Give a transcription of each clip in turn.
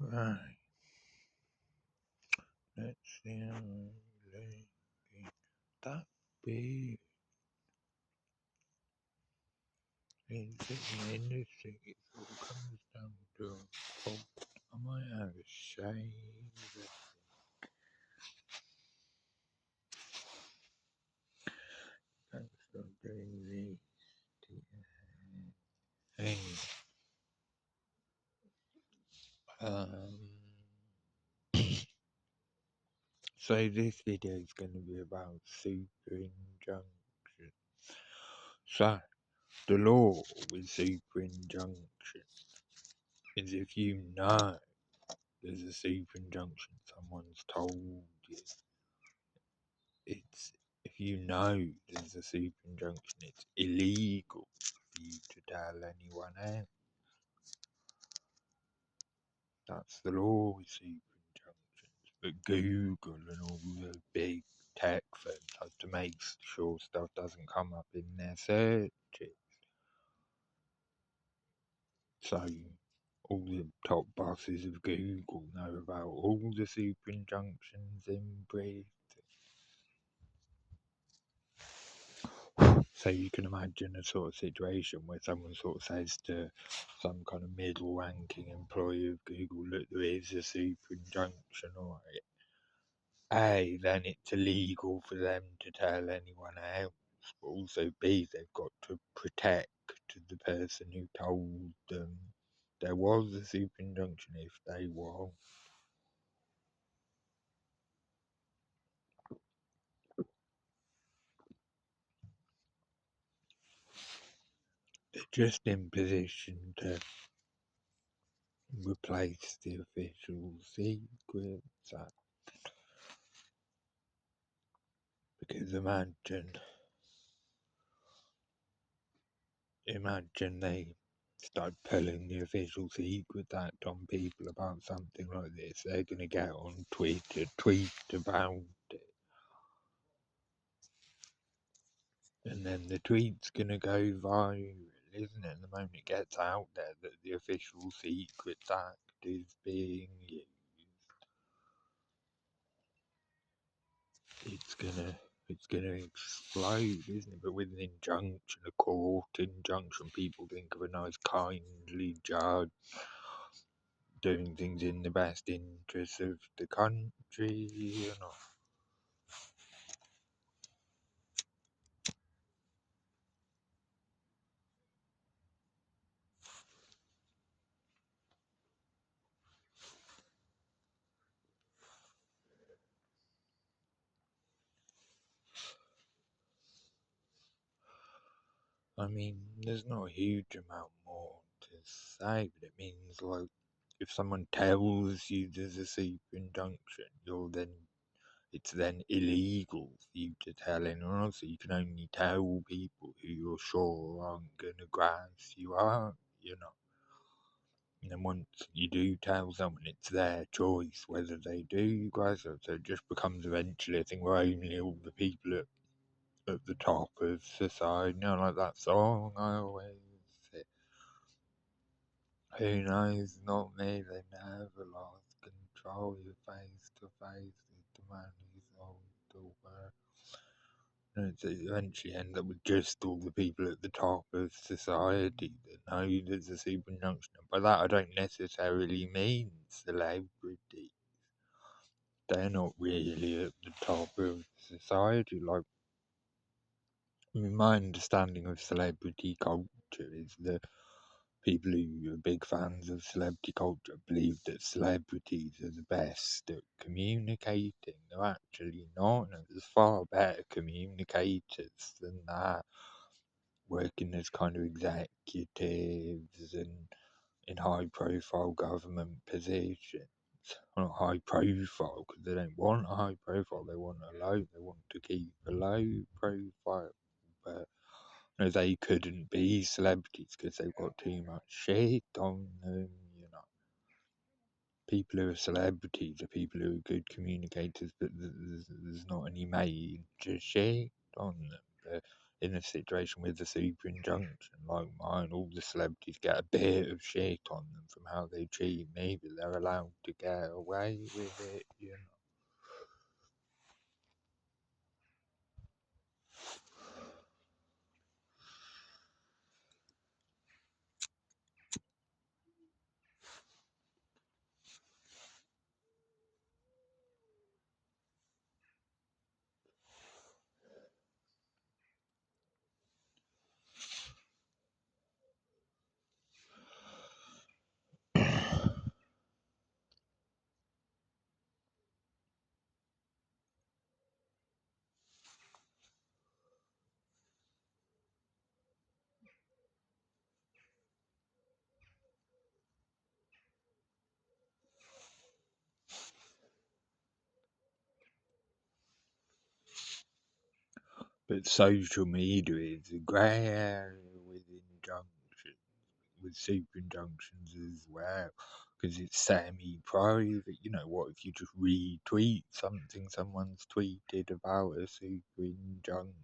Right, let's see how late that be. In the industry, it all comes down to a fault. I might have a shave. Thanks for doing this. Hey, um, so this video is going to be about superinjunction. So, the law with superinjunction is if you know there's a superinjunction, someone's told you. It's if you know there's a superinjunction, it's illegal for you to tell anyone else. That's the law with superinjunctions. But Google and all the big tech firms have to make sure stuff doesn't come up in their searches. So all the top bosses of Google know about all the superinjunctions in Britain. So you can imagine a sort of situation where someone sort of says to some kind of middle ranking employee of Google, look, there is a super injunction, alright. A, then it's illegal for them to tell anyone else. But also B, they've got to protect the person who told them there was a super injunction if they were. They're just in position to replace the official secrets Act. Because imagine they start pulling the official secret act on people about something like this. They're going to get on Twitter, tweet about it. And then the tweet's going to go viral, isn't it? The moment it gets out there that the official secrets act is being used, it's gonna explode, isn't it? But with an injunction, a court injunction, people think of a nice, kindly judge doing things in the best interests of the country, you know. I mean, there's not a huge amount more to say, but it means like if someone tells you there's a super injunction, it's then illegal for you to tell anyone else. So you can only tell people who you're sure aren't gonna grass you up, you know. And then once you do tell someone, it's their choice whether they do grass up. So it just becomes eventually a thing where only all the people at the top of society, you know, like that song I always say. Who knows, not me, they never lost control. You're face to face with the man who's old the world. And it eventually end up with just all the people at the top of society that know there's a super junction. By that I don't necessarily mean celebrity. They're not really at the top of society. Like, I mean, my understanding of celebrity culture is that people who are big fans of celebrity culture believe that celebrities are the best at communicating. They're actually not. No, there's far better communicators than that, working as kind of executives and in high profile government positions. Not high profile because they don't want a high profile, they want they want to keep a low profile. But they couldn't be celebrities because they've got too much shit on them, you know. People who are celebrities are people who are good communicators, but there's not any major shit on them. in a situation with a super injunction like mine, all the celebrities get a bit of shit on them from how they treat me, but they're allowed to get away with it, you know. But social media is a grey area with injunctions, with super injunctions as well, because it's semi-private. You know, what if you just retweet something someone's tweeted about a super injunction?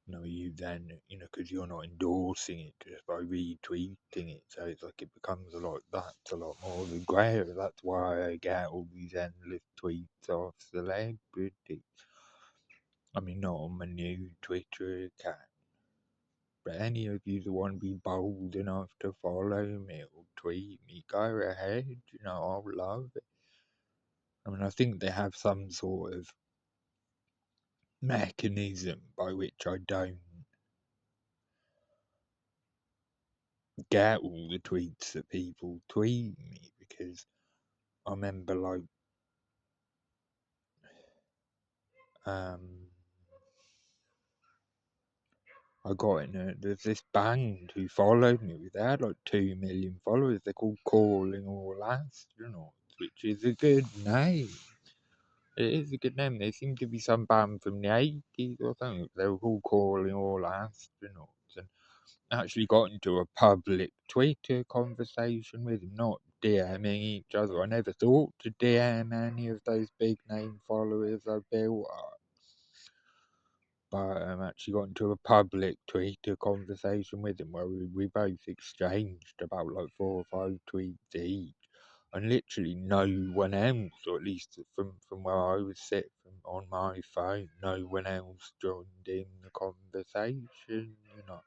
You know, you then, you know, because you're not endorsing it just by retweeting it, so it's like it becomes a lot. That's a lot more the grey area. That's why I get all these endless tweets off celebrities. I mean, not on my new Twitter account, but any of you that want to be bold enough to follow me or tweet me, go ahead. You know, I'll love it. I mean, I think they have some sort of mechanism by which I don't get all the tweets that people tweet me, because I remember, like, um, I got in there's this band who followed me. They had like 2 million followers. They're called Calling All Astronauts, which is a good name. It is a good name. They seem to be some band from the 80s or something. They were called Calling All Astronauts, and actually got into a public Twitter conversation with them, not DMing each other. I never thought to DM any of those big name followers I built up. But actually got into a public Twitter conversation with them where we both exchanged about like 4 or 5 tweets each. And literally no one else, or at least from where I was sitting on my phone, no one else joined in the conversation, you know.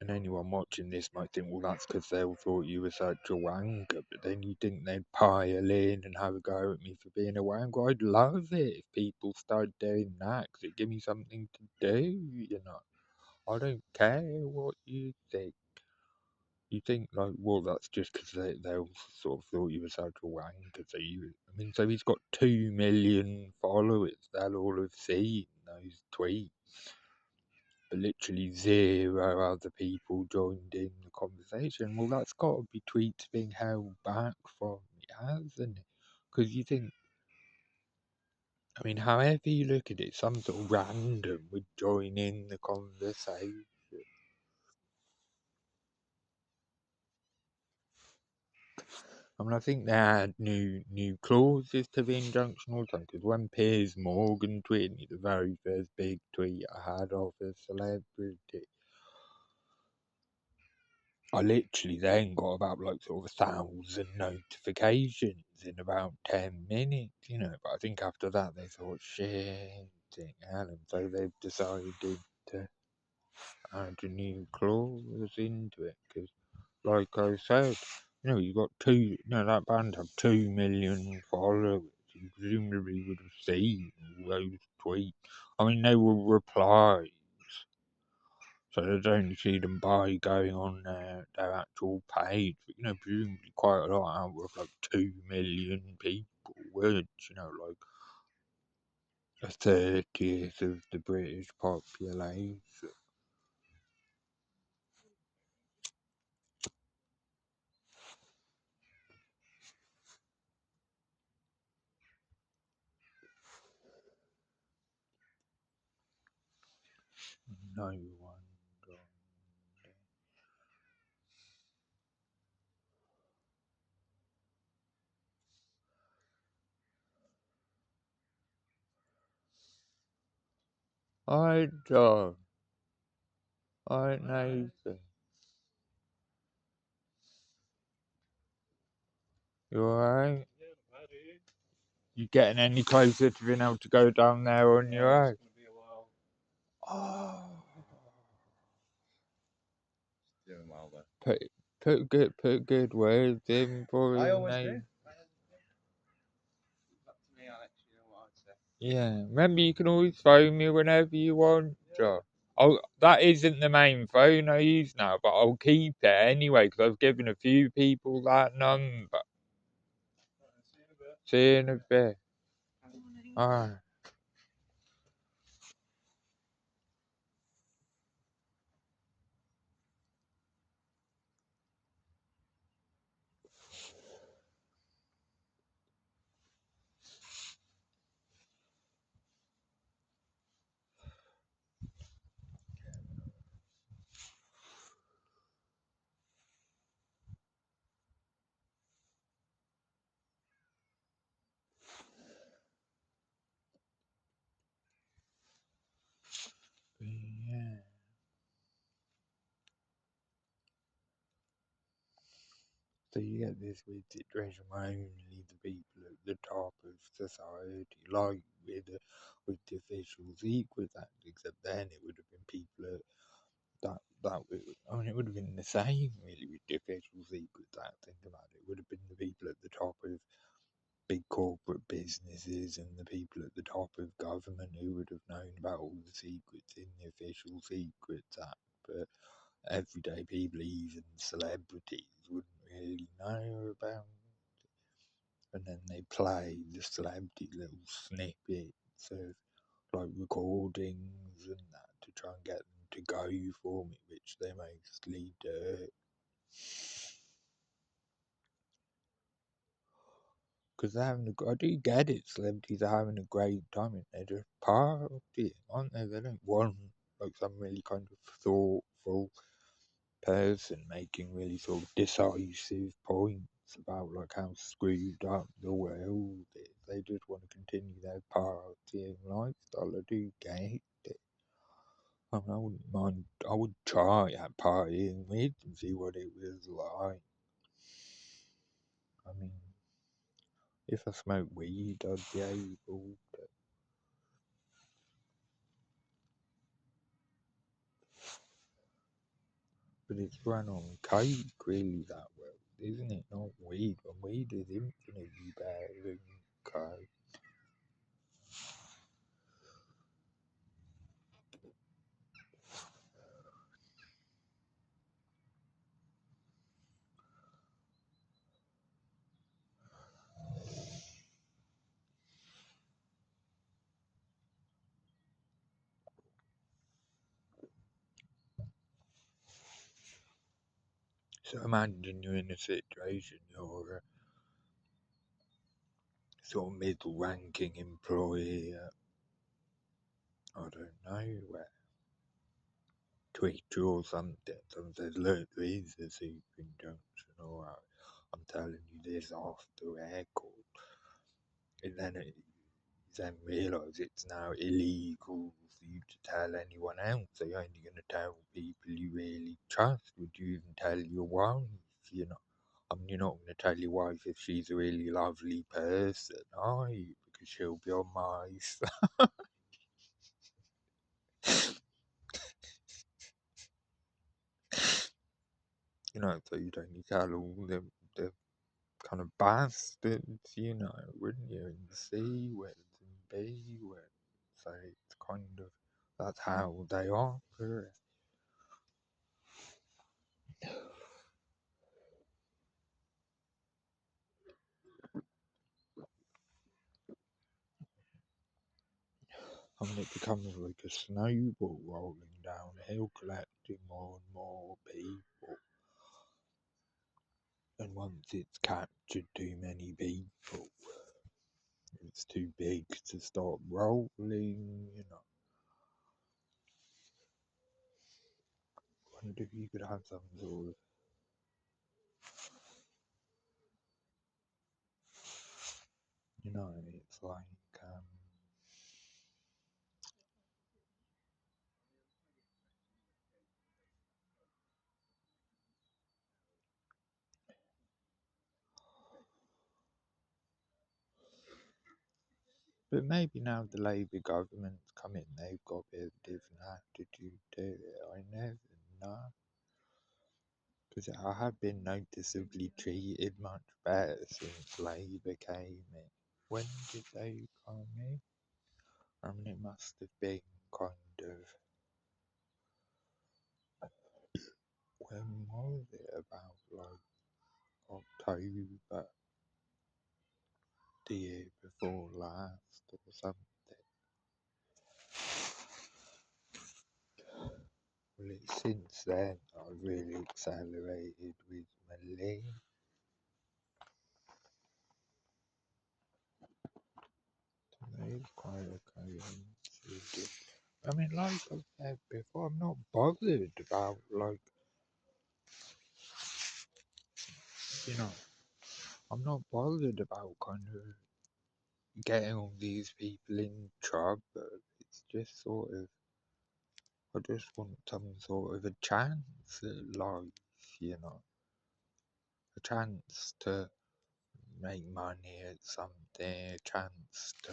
And anyone watching this might think, well, that's because they all thought you were such a wanker, but then you think they'd pile in and have a go at me for being a wanker. I'd love it if people started doing that, because it'd give me something to do, you know. I don't care what you think. You think, like, well, that's just because they all sort of thought you were such a wanker. So I mean, so he's got 2 million followers. They'll all have seen those tweets. But literally zero other people joined in the conversation. Well, that's got to be tweets being held back from me, hasn't it? Because you think, I mean, however you look at it, some sort of random would join in the conversation. I mean, I think they add new clauses to the injunction all the time. Because when Piers Morgan tweeted me, the very first big tweet I had of a celebrity, I literally then got about like sort of 1,000 notifications in about 10 minutes, you know. But I think after that they thought, shit, and so they've decided to add a new clause into it. Because, like I said, you know, you got that band have 2 million followers. You presumably would have seen all those tweets. I mean, they were replies. So they don't see them by going on their actual page. But, you know, presumably quite a lot out of like 2 million people, which, you know, like a 30th of the British population. No one gone. Alright, John. Alright, Nathan. You alright? You getting any closer to being able to go down there on your own? Oh. Put good words in for him, Nathan. Yeah, remember you can always phone me whenever you want, John. Oh, that isn't the main phone I use now, but I'll keep it anyway because I've given a few people that number. See you in a bit. Alright. Yeah. So you get this weird situation where only the people at the top of society, like with the official Secrets Act, except then it would have been people I mean, it would have been the same really with the official Secrets Act. Think about it. It would have been the people at the top of big corporate businesses and the people at the top of government who would have known about all the secrets in the official Secrets Act. But everyday people, even celebrities, wouldn't really know about it. And then they play the celebrity little snippets of like recordings and that to try and get them to go for me, which they mostly do. Because I do get it, celebrities are having a great time and they're just partying, aren't they? They don't want like some really kind of thoughtful person making really sort of decisive points about like how screwed up the world is. They just want to continue their partying lifestyle. I do get it. I mean, I wouldn't mind. I would try at partying with and see what it was like. I mean, if I smoked weed, I'd be able to. But it's run on coke, really, that world, isn't it? Not weed. And weed is infinitely better than coke. So imagine you're in a situation, you're a sort of middle ranking employee at, I don't know, where, Twitter or something. Someone says, look, there is a superinjunction, alright, I'm telling you this off the record. And then then realise it's now illegal for you to tell anyone else. So you're only going to tell people you really trust. Would you even tell your wife? You know, I mean, you're not going to tell your wife if she's a really lovely person, are you? Because she'll be on my side. You know, so you'd only tell all the kind of bastards, you know, wouldn't you? In the C words and B words. So it's kind of, that's how they operate. And it becomes like a snowball rolling downhill, collecting more and more people. And once it's captured too many people, it's too big to stop rolling, you know. I wonder if you could have some sort of, you know, it's like, But maybe now the Labour government's come in, they've got a bit of a different attitude to it. I never know. Because I have been noticeably treated much better since Labour came in. When did they come in? I mean, it must have been kind of. When was it? About like October the year before last or something. Well, since then I've really accelerated with my lean. It's quite a coincidence. I mean, like I've said before, I'm not bothered about, like, you know, I'm not bothered about kind of getting all these people in trouble. It's just sort of, I just want some sort of a chance at life, you know, a chance to make money at something, a chance to,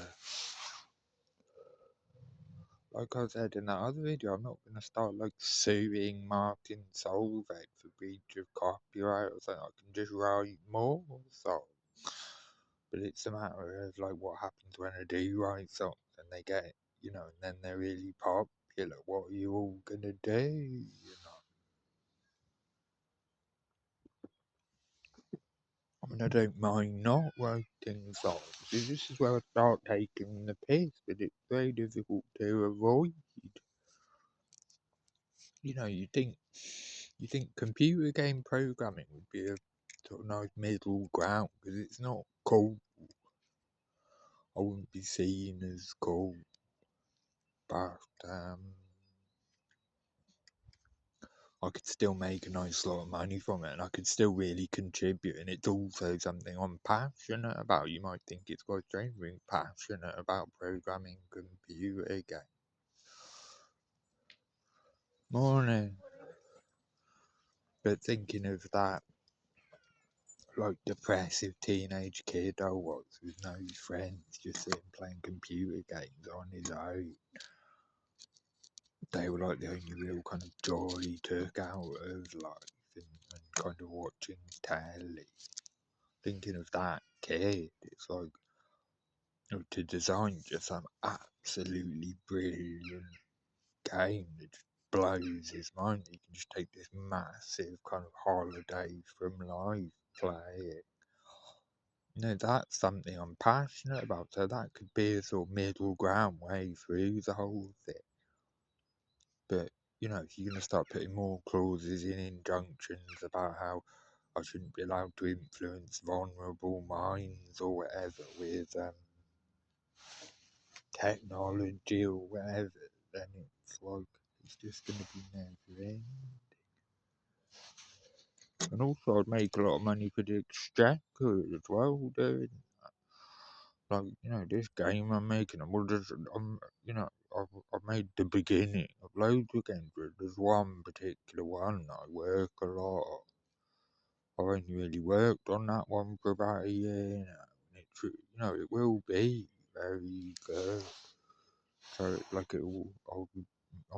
like I said in that other video, I'm not going to start like suing Martin Solveig for breach of copyright or something. I can just write more songs. But it's a matter of like what happens when I do write songs and they get, you know, and then they're really popular. What are you all going to do, you know? I mean, I don't mind not writing songs. This is where I start taking the piss, but it's very difficult to avoid. You know, you think computer game programming would be a sort of nice middle ground because it's not cool. I wouldn't be seen as cool, but I could still make a nice lot of money from it, and I could still really contribute. And it's also something I'm passionate about. You might think it's quite strange being passionate about programming computer games. Morning. But thinking of that, like depressive teenage kid I was with no friends, just sitting playing computer games on his own. They were like the only real kind of joy he took out of life and kind of watching telly. Thinking of that kid, it's like, you know, to design just some absolutely brilliant game that just blows his mind. You can just take this massive kind of holiday from life, play it. You know, that's something I'm passionate about, so that could be a sort of middle ground way through the whole thing. But, you know, if you're going to start putting more clauses in injunctions about how I shouldn't be allowed to influence vulnerable minds or whatever with technology or whatever, then it's like, it's just going to be never ending. And also, I'd make a lot of money for the exchequer as well, doing like, you know, this game I'm making, you know, I've made the beginning of loads of games, but there's one particular one I work a lot. I've only really worked on that one for about a year now, and it's, you know, it will be very good. So, like, I'll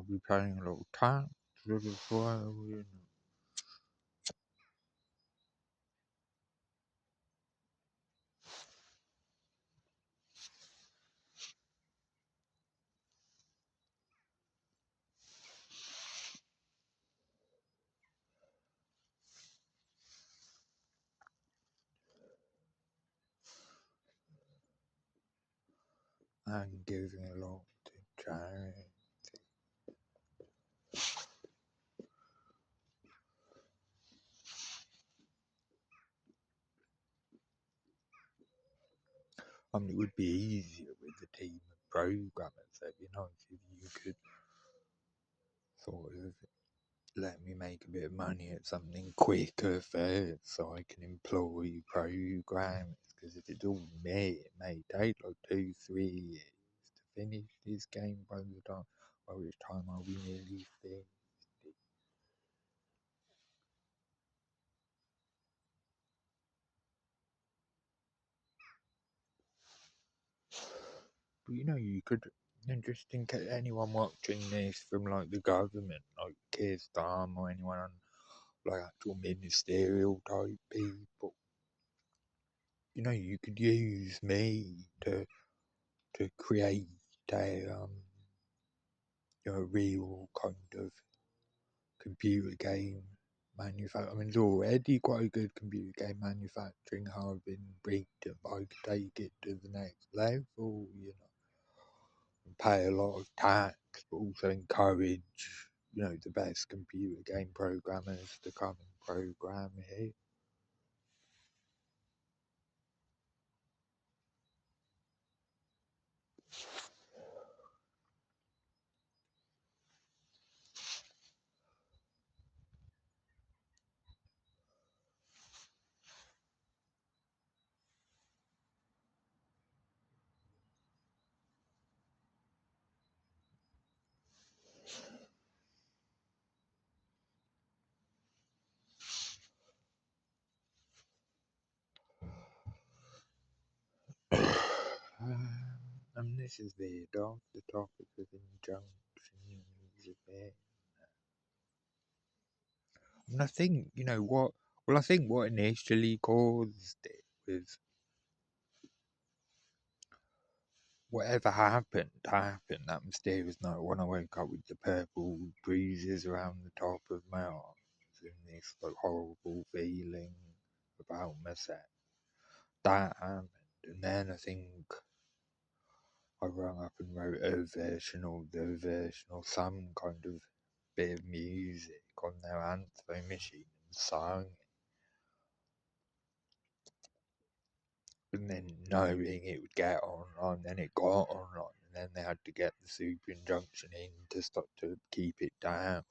be paying a lot of tax as well, you know. And giving a lot to charity. I mean, it would be easier with a team of programmers. It'd be nice if you could sort of let me make a bit of money at something quicker first so I can employ programmers. Because if it's all me, it may take like 2, 3 years to finish this game by which time I'll be nearly finished. But you could, just in case anyone watching this from like the government, like Keir Starmer or anyone on like actual ministerial type people, you could use me to create a real kind of computer game manufacturer. I mean, there's already quite a good computer game manufacturing hub in Britain, but I could take it to the next level, and pay a lot of tax, but also encourage, the best computer game programmers to come and program here. And this is veered off the topic of injunctions a bit. And I think, what, well, I think what initially caused it was whatever happened, happened. That mysterious night when I woke up with the purple bruises around the top of my arms and this like horrible feeling about myself. That happened. And then I think I rang up and wrote a version or the version or some kind of bit of music on their answering machine and sang it. And then knowing it would get online, then it got online, and then they had to get the super injunction in to stop to keep it down.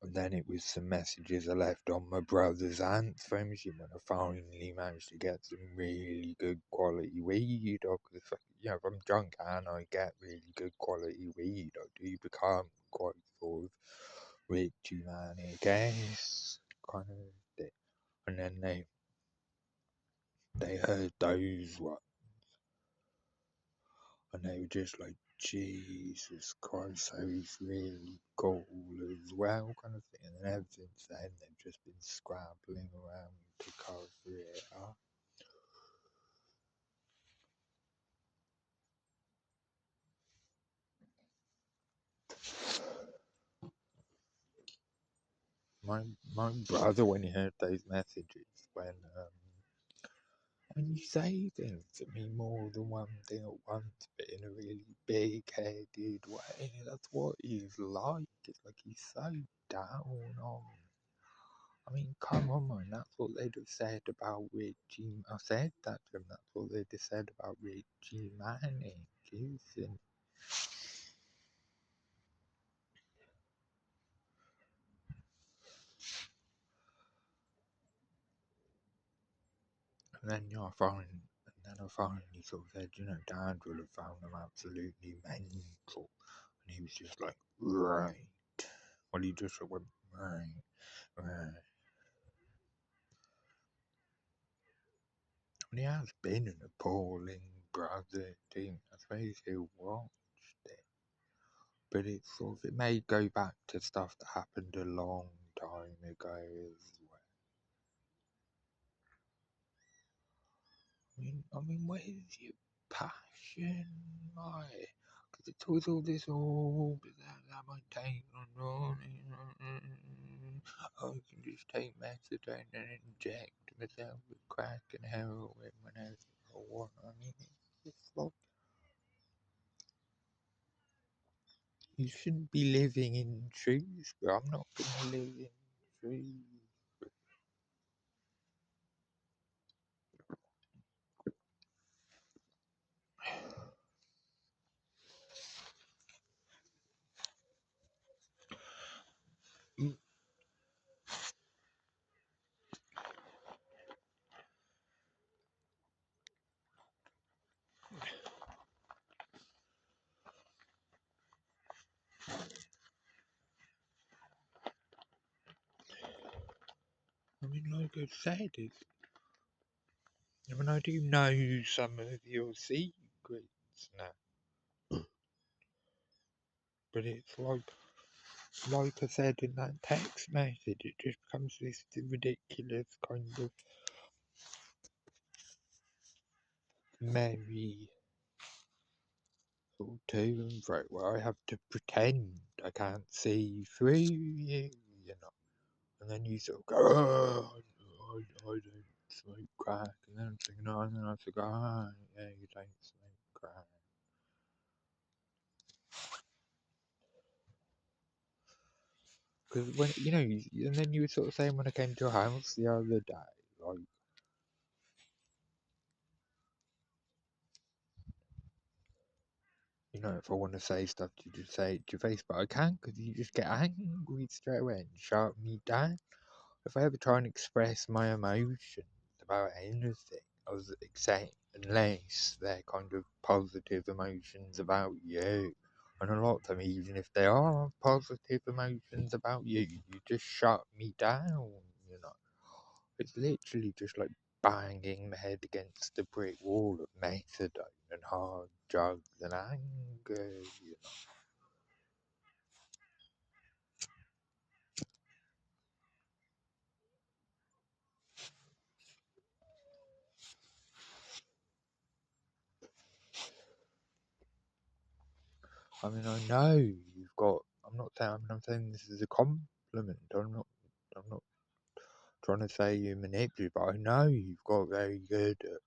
And then it was some messages I left on my brother's answering machine when I finally managed to get some really good quality weed. Because if I'm drunk and I get really good quality weed, I do become quite sort of Richie man, I guess, kind of thing. And then they heard those ones, and they were just like, Jesus Christ, so he's really cool as well, kind of thing. And then ever since then, they've just been scrabbling around to cover it up. My brother, when he heard those messages, when you say things to me more than one thing at once, but in a really big-headed way, that's what he's like. It's like he's so down on. I mean, come on, man. That's what they'd have said about Richie. I said that to him. That's what they'd have said about Richie Manning, isn't? And then I finally sort of said, Dad would have found them absolutely mental, and he was just like, right. Well, he just went right, right. And he has been an appalling brother to him. I suppose he watched it, but it may go back to stuff that happened a long time ago as well. I mean, where's your passion, like? Because it's always all this, but that might take on. I can just take methadone and inject myself with crack and heroin whenever I want. I mean, it's like you shouldn't be living in trees, but I'm not gonna live in trees. Mm, I mean, like I said, I mean, I do know some of your secrets now. But it's like I said in that text message, it just becomes this ridiculous kind of merry sort of to and fro where I have to pretend I can't see through you know. And then you sort of go, oh, I don't smoke crack. And then I'm thinking, oh, and then I think, ah, yeah, you don't smoke crack. Because when, and then you were sort of saying when I came to your house the other day, like, if I want to say stuff, you just say it to your face, but I can't because you just get angry straight away and shut me down. If I ever try and express my emotions about anything, I was saying, unless they're kind of positive emotions about you. And a lot of them, even if they are positive emotions about you, you just shut me down, you know. It's literally just like banging my head against the brick wall of methadone and hard drugs and anger, you know. I mean, I know you've got. I'm saying this is a compliment. I'm not trying to say you're manipulative, but I know you've got very good at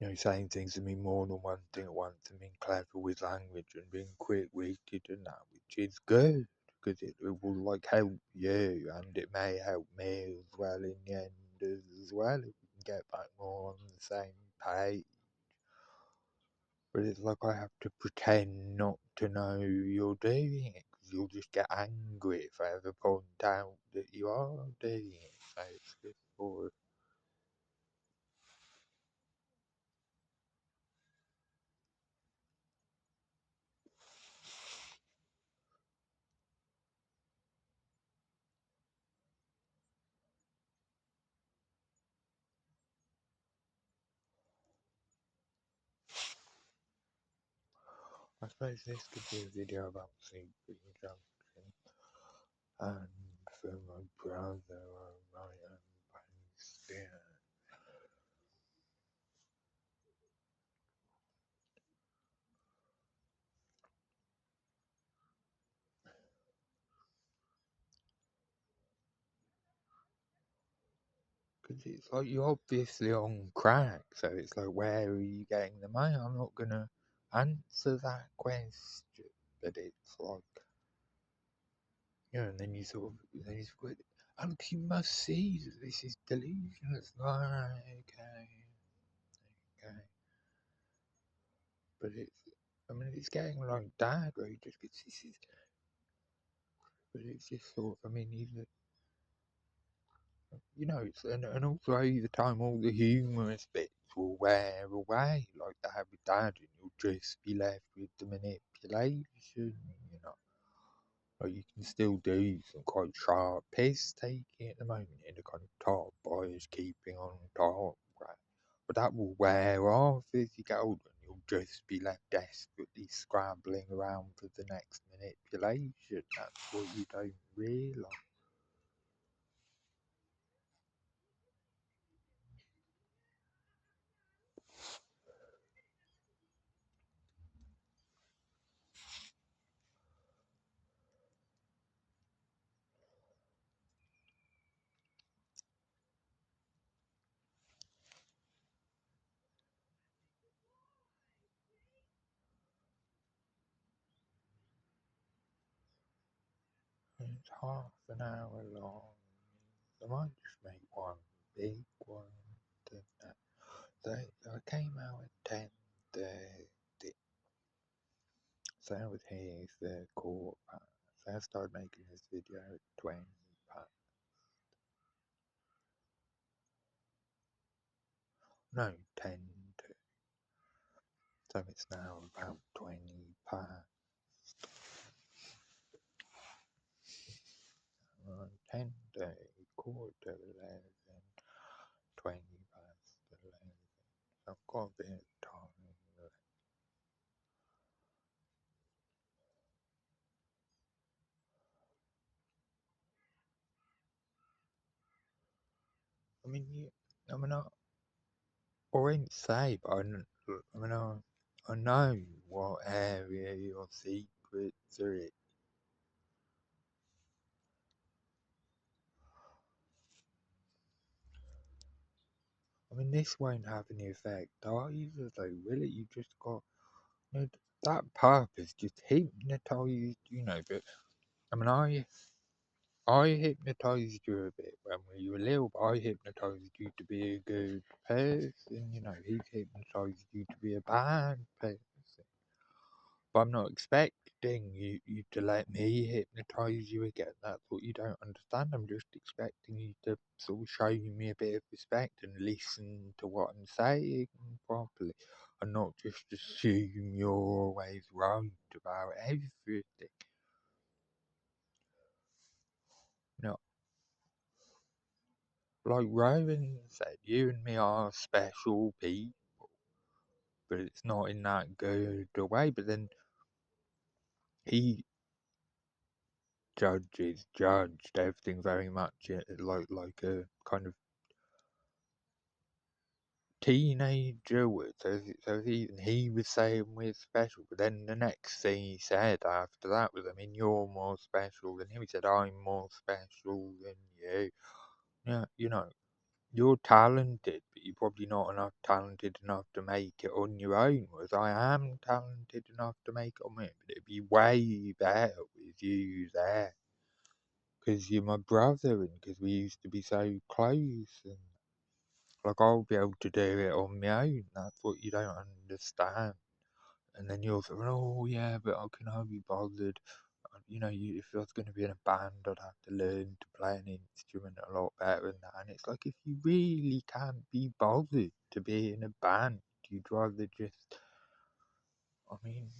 like saying things to mean more than one thing at once and being clever with language and being quick-witted and that, which is good because it will like help you and it may help me as well in the end as well if we can get back more on the same page. But it's like I have to pretend not to know you're doing it because you'll just get angry if I ever point out that you are doing it. So it's just for. I suppose this could be a video about superinjunctions and for my brother I am Palestinian. Because it's like you're obviously on crack, so it's like, where are you getting the money? I'm not gonna answer that question, but it's like, and then you sort of, then you sort of, Alex, you must see that this is delusion. It's like, okay, okay, but I mean, it's getting like dad, right? Just because this is, but it's just sort of, I mean, either, it's, and also over time, all the humorous bits will wear away, like they have with dad, and you'll just be left with the manipulation, you know. Like you can still do some quite sharp piss taking at the moment in the kind of top boys keeping on top, right? But that will wear off as you get older, and you'll just be left desperately scrabbling around for the next manipulation. That's what you don't realise. It's half an hour long. I might just make one big one. I came out at 10:30. So I was here the quarter past. So I started making this video at 20 past. No, 10 to. So it's now about 20 past. 10 to quarter to 11. 20 past 11. So I've got a bit of time. I mean, I mean, I won't say, but I mean, I know what area your secrets are in. I mean, this won't have any effect either, though, will it? You just got, that purpose just hypnotised, but, I mean, I hypnotised you a bit when we were little, but I hypnotised you to be a good person, he hypnotised you to be a bad person. But I'm not expecting you to let me hypnotise you again. That's what you don't understand. I'm just expecting you to sort of show me a bit of respect and listen to what I'm saying properly, and not just assume you're always right about everything. No, like Rowan said, you and me are special people, but it's not in that good a way. But then he judged everything very much like a kind of teenager would. So even he was saying we're special, but then the next thing he said after that was, I mean, you're more special than him. He said, I'm more special than you. Yeah, you're talented, but you're probably not enough talented enough to make it on your own. Whereas I am talented enough to make it on my own, but it'd be way better with you there. Because you're my brother, and because we used to be so close, and like I'll be able to do it on my own. That's what you don't understand. And then you're thinking, oh yeah, but how can I be bothered? If I was going to be in a band, I'd have to learn to play an instrument a lot better than that. And it's like, if you really can't be bothered to be in a band, you'd rather just, I mean,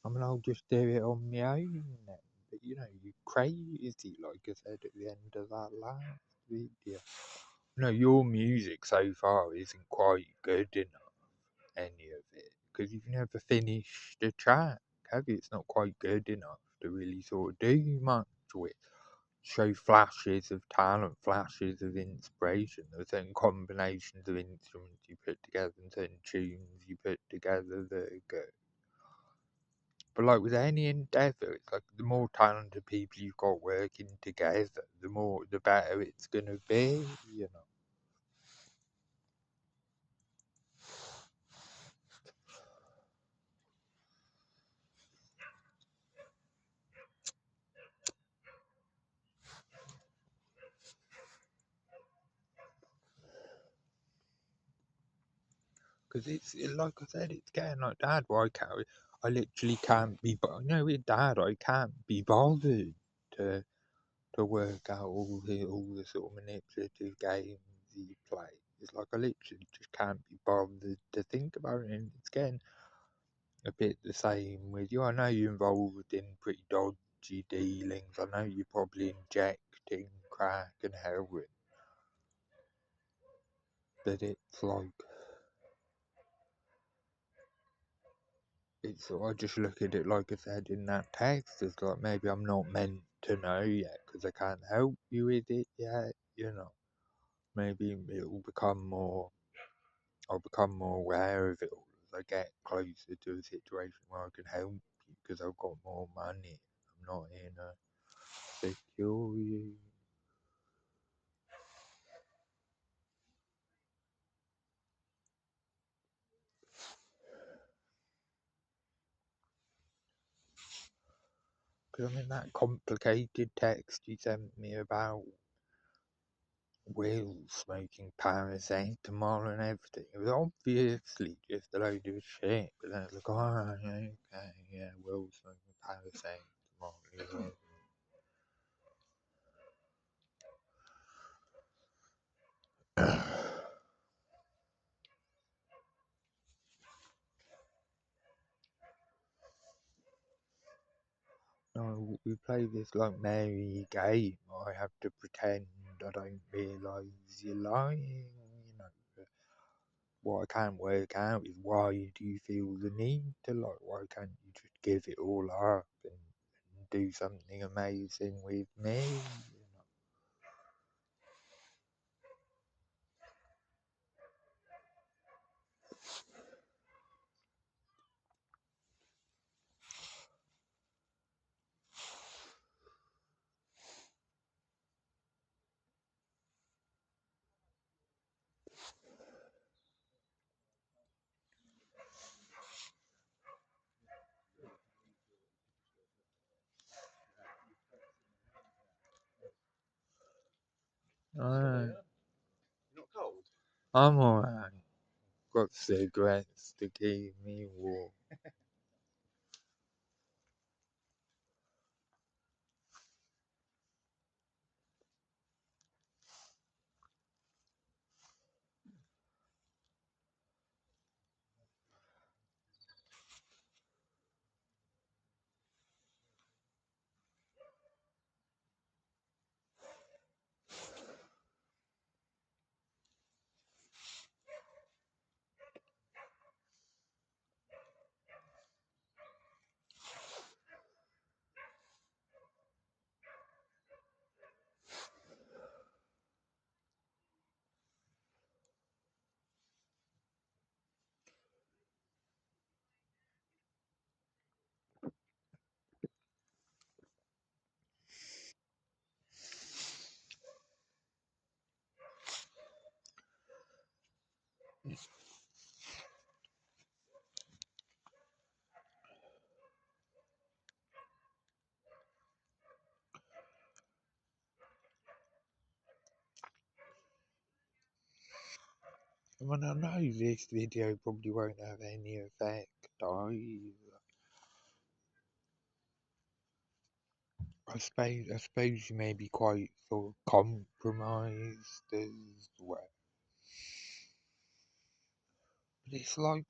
I'll just do it on my own then. But you're crazy, like I said at the end of that last video. No, your music so far isn't quite good enough, any of it, because you've never finished a track, have you? It's not quite good enough to really sort of do much with. Show flashes of talent, flashes of inspiration. There are certain combinations of instruments you put together and certain tunes you put together that are good. But like with any endeavour, it's like the more talented people you've got working together, the better it's gonna be. Because like I said, it's getting like, Dad, why can't I literally can't be, with Dad, I can't be bothered to work out all the sort of manipulative games he plays. It's like I literally just can't be bothered to think about it, and it's getting a bit the same with you. I know you're involved in pretty dodgy dealings. I know you're probably injecting crack and heroin, but it's like, I just look at it like I said in that text. It's like, maybe I'm not meant to know yet because I can't help you with it yet. Maybe I'll become more aware of it all as I get closer to a situation where I can help you because I've got more money. I'm not in a secure you. Because I mean, that complicated text you sent me about Will smoking paracetamol and everything. It was obviously just a load of shit, but then it's like, oh, okay, yeah, Will smoking paracetamol. Yeah. No, we play this like merry game. I have to pretend I don't realise you're lying. What I can't work out is, why do you feel the need to lie? Why can't you just give it all up and do something amazing with me? Uh, I'm alright. Got cigarettes to keep me warm. I mean, I know this video probably won't have any effect. I suppose you may be quite sort of compromised as well. But it's like,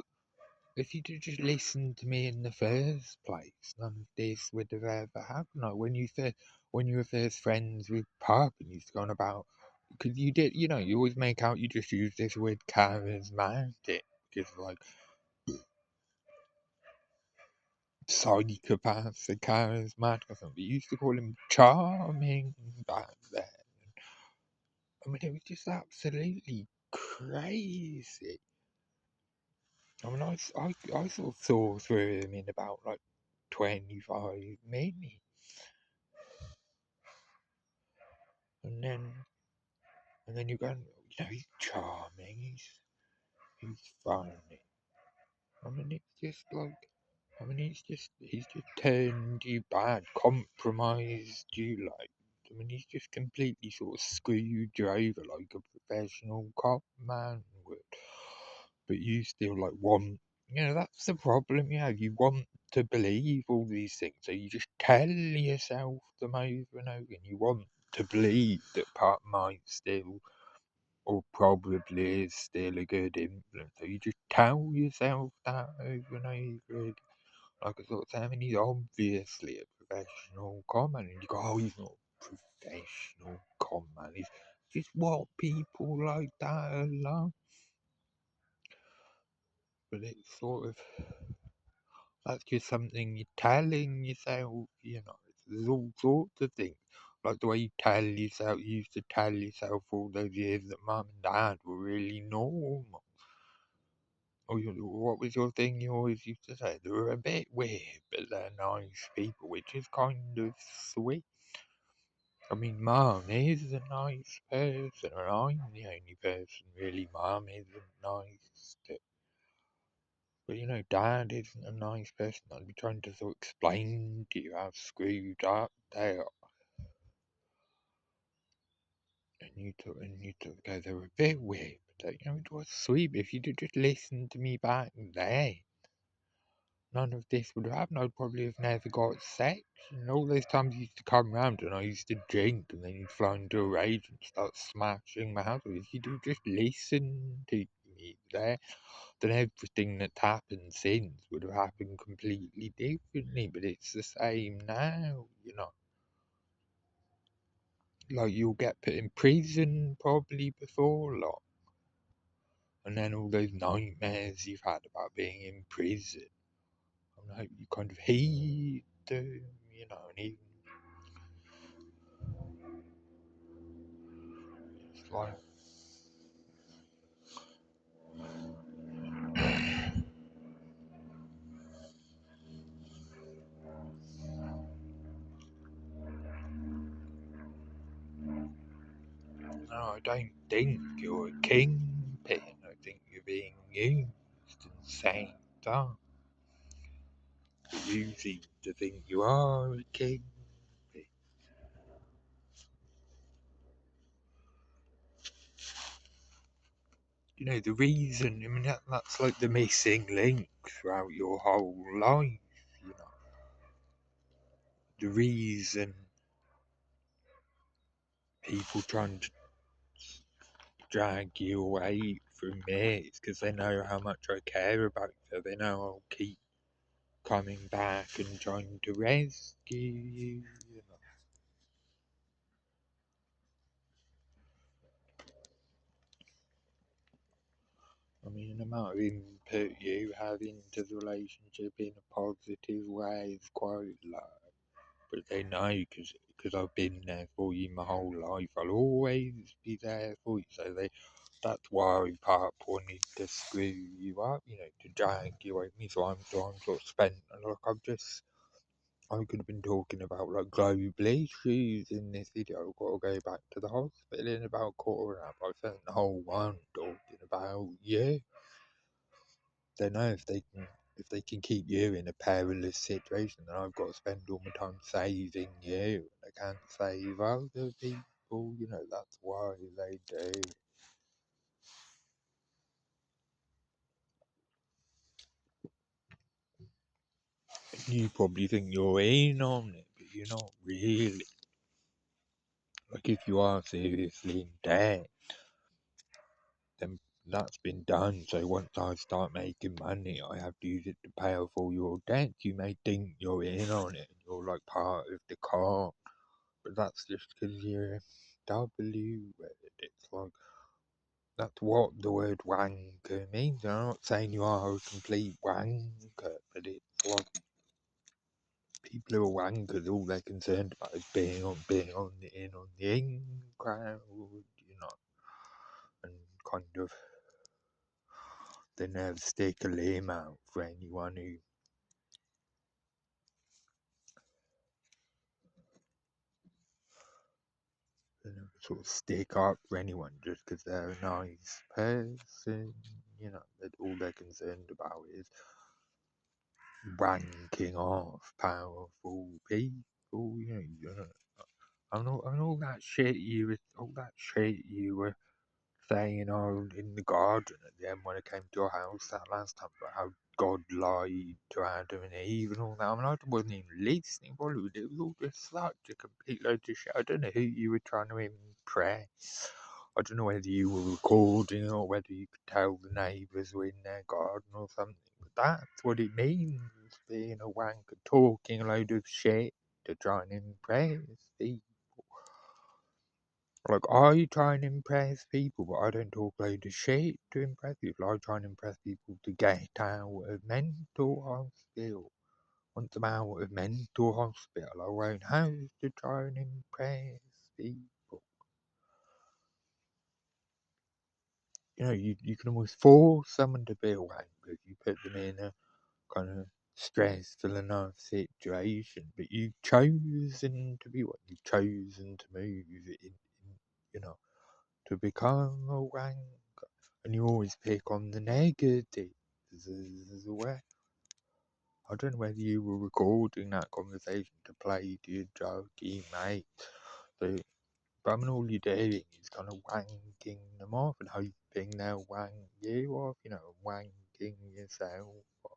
if you'd have just listened to me in the first place, none of this would have ever happened. Like when you were first friends with Pub and you used to go on about, because you did, you always make out you just use this word charismatic, because like psychopaths are charismatic or something. You used to call him charming back then. I mean, it was just absolutely crazy. I mean, I sort of saw through him in about like 25 minutes. And then you go, he's charming, he's funny. I mean, it's just like, he's just turned you bad, compromised you, like. I mean, he's just completely sort of screwed you over like a professional cop man would. But you still like want, that's the problem you have. You want to believe all these things, so you just tell yourself them over and over again. You want to believe that Pat might still, or probably is still a good influence. So you just tell yourself that over and over again. Like I sort of say, I mean, he's obviously a professional con man, and you go, oh, he's not a professional con man. He's just what people like that are like. But it's sort of, that's just something you're telling yourself, There's all sorts of things. Like the way you used to tell yourself all those years that mum and dad were really normal. Or what was your thing you always used to say? They were a bit weird, but they're nice people, which is kind of sweet. I mean, mum is a nice person, and I'm the only person really mum isn't nice to. But dad isn't a nice person. I'd be trying to sort of explain to you how screwed up they are. And you go, they were a bit weird, but it was sweet. If you'd have just listened to me back then, none of this would have happened. I'd probably have never got sex. And all those times you used to come round and I used to drink, and then you'd fly into a rage and start smashing my house. If you'd have just listened to me there, then everything that's happened since would have happened completely differently. But it's the same now, Like you'll get put in prison probably before long. And then all those nightmares you've had about being in prison. And I hope you kind of heed them, and even it's like, no, I don't think you're a kingpin. I think you're being used and sent down. You seem to think you are a kingpin. the reason, I mean, that's like the missing link throughout your whole life, you know. The reason people trying to drag you away from me is because they know how much I care about you. They know I'll keep coming back and trying to rescue you, you know. I mean, the amount of input you have into the relationship in a positive way is quite low. But they know because I've been there for you my whole life. I'll always be there for you. So that's why Pop wanted to screw you up, to drag you away from me. So I'm sort of spent. And look, I could have been talking about like global issues in this video. I've got to go back to the hospital in about a quarter of an hour. I spent the whole one talking about you. They know if they can keep you in a perilous situation, then I've got to spend all my time saving you. I can't save other people, that's why they do. You probably think you're in on it, but you're not really. Like if you are seriously in debt, then that's been done. So once I start making money, I have to use it to pay off all your debts. You may think you're in on it, and you're like part of the car. But that's just because you're W. It's like, that's what the word wanker means. I'm not saying you are a complete wanker, but it's like people who are wankers, all they're concerned about is being on the in crowd, and kind of they never stick a limb out for anyone who, sort of stick up for anyone just because they're a nice person. That all they're concerned about is wanking off powerful people. And all that shit you were saying in the garden at the end when I came to your house that last time about how God lied to Adam and Eve and all that. I mean, I wasn't even listening, Bollywood. It was all just such a complete load of shit. I don't know who you were trying to impress. I don't know whether you were recording or whether you could tell the neighbours were in their garden or something. But that's what it means, being a wanker, talking a load of shit to try and impress people. Like, I try and impress people, but I don't talk loads of shit to impress people. I try and impress people to get out of mental hospital. Once I'm out of mental hospital, I won't have to try and impress people. You can almost force someone to be a wanker if you put them in a kind of stressful enough situation. But you've chosen to be what? You've chosen to move in you know, to become a wanker. And you always pick on the negatives as well. I don't know whether you were recording that conversation to play to your jokey mate. So, but I mean, all you're doing is kind of wanking them off and hoping they'll wank you off, wanking yourself off.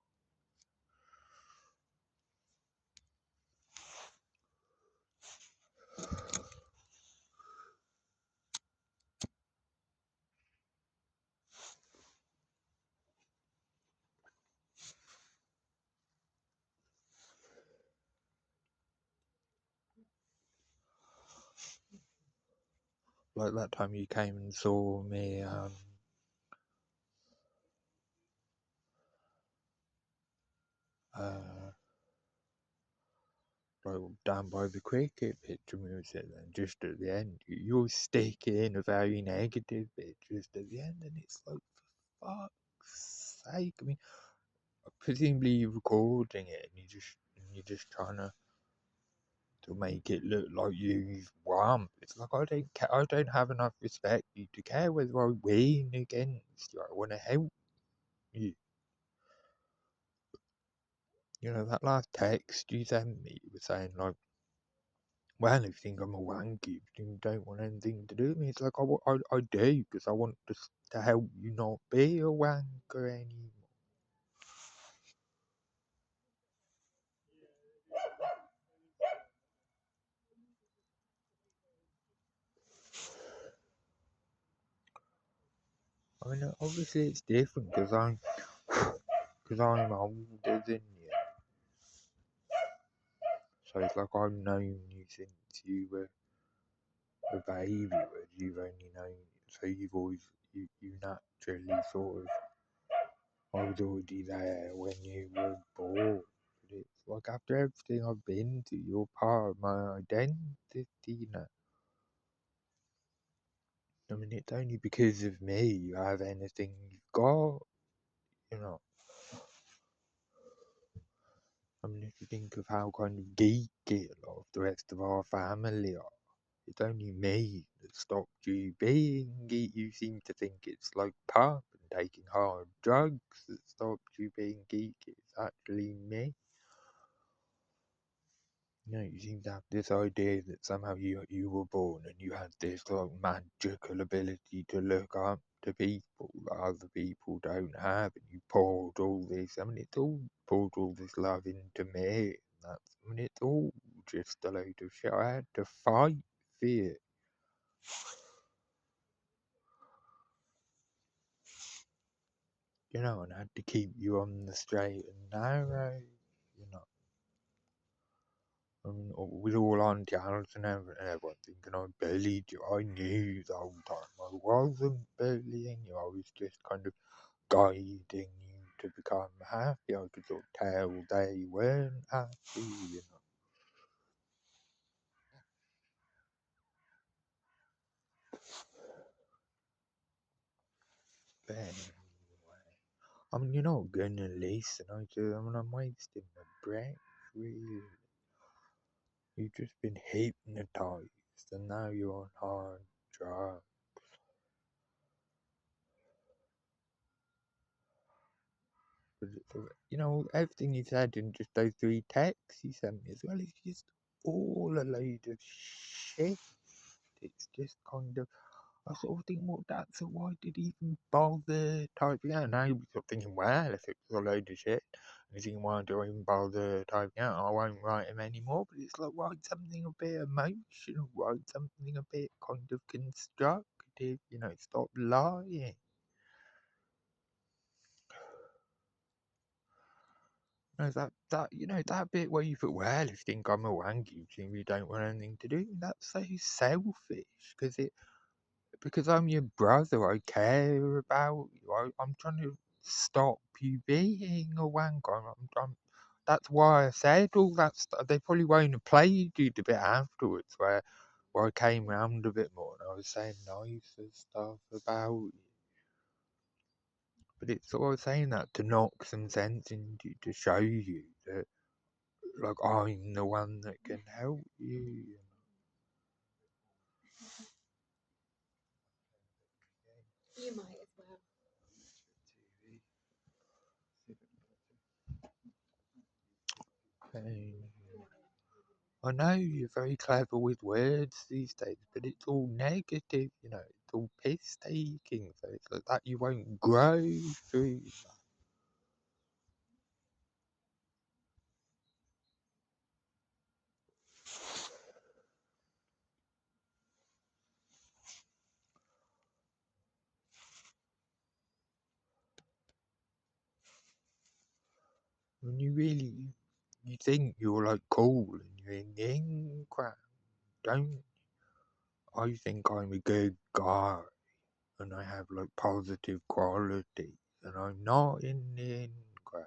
Like that time you came and saw me, like down by the cricket pitch, and we were sitting there, and just at the end, you're sticking a very negative bit just at the end, and it's like, for fuck's sake. I mean, presumably you're recording it, and you're just trying to make it look like you've won. It's like I don't have enough respect for you to care whether I win against you. I want to help you. That last text you sent me was saying like, well, if you think I'm a wanky, if you don't want anything to do with me, it's like I do, because I want to help you not be a wanker anymore. I mean, obviously it's different because I'm older than you, so it's like I've known you since you were a baby, whereas you've only known, so you've always you naturally sort of, I was already there when you were born. But it's like after everything I've been to, you're part of my identity, you know. I mean, it's only because of me you have anything you've got, you know. I mean, if you think of how kind of geeky a lot of the rest of our family are, it's only me that stopped you being geeky. You seem to think it's like pop and taking hard drugs that stopped you being geeky. It's actually me. You know, you seem to have this idea that somehow you were born and you had this like magical ability to look up to people that other people don't have, and you poured all this. I mean, it's all poured all this love into me. And that's, I mean, it's all just a load of shit. I had to fight for it, you know, and I had to keep you on the straight and narrow, you know. I mean, with all Auntie Alice and everyone thinking I bullied you, I knew the whole time I wasn't bullying you. I was just kind of guiding you to become happy. I could sort of tell they weren't happy, you know. But anyway, I mean, you're not gonna listen. I mean, I'm wasting my breath, really. You've just been hypnotized, and now you're on hard drugs. But you know, everything you said in just those three texts you sent me as well is just all a load of shit. It's just kind of, I sort of think, well, that's so why did he even bother typing out? Now you're sort of thinking, well, if it was a load of shit, and you're thinking, why do I even bother typing out? I won't write him anymore. But it's like, write something a bit emotional, write something a bit kind of constructive, you know, stop lying. No, that bit where you put, well, if you think I'm a wanky, you don't want anything to do. That's so selfish, because I'm your brother. I care about you. I'm trying to stop you being a wanker. That's why I said all that stuff. They probably won't have played you the bit afterwards where I came round a bit more and I was saying nicer stuff about you. But it's sort of saying that to knock some sense into you, to show you that, like, I'm the one that can help you. You might as well. I know you're very clever with words these days, but it's all negative, you know, it's all piss taking, so it's like that you won't grow through. When you think you're like cool and you're in the in crowd, don't I think I'm a good guy and I have like positive qualities and I'm not in the in crowd?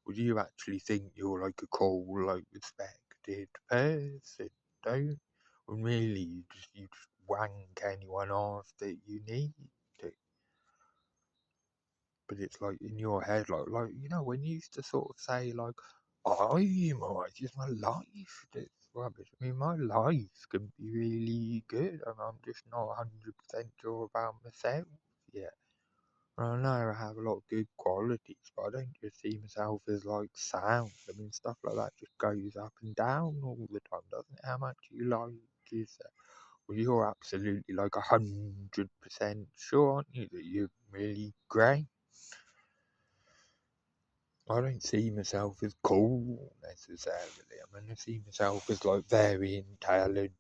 Or do you actually think you're like a cool, like respected person? Don't. When really you just wank anyone off that you need to. But it's like in your head, like you know, when you used to sort of say like, I'm alright, it's just my life that's rubbish. I mean, my life can be really good, and I'm just not 100% sure about myself yet. I know I have a lot of good qualities, but I don't just see myself as like sound. I mean, stuff like that just goes up and down all the time, doesn't it? How much you like is well, you're absolutely like 100% sure, aren't you, that you're really great? I don't see myself as cool necessarily. I mean, I see myself as like very intelligent,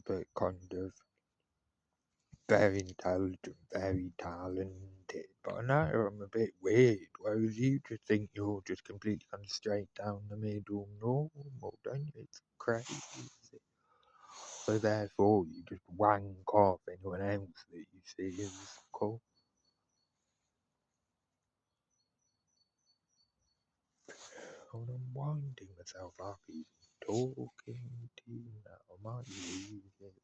but kind of very intelligent, very talented. But I know I'm a bit weird, whereas you just think you're just completely kind of straight down the middle normal, don't you? It's crazy. So therefore, you just wank off anyone else that you see as cool. Hold on, I'm winding myself up even talking to you now. I might lose it.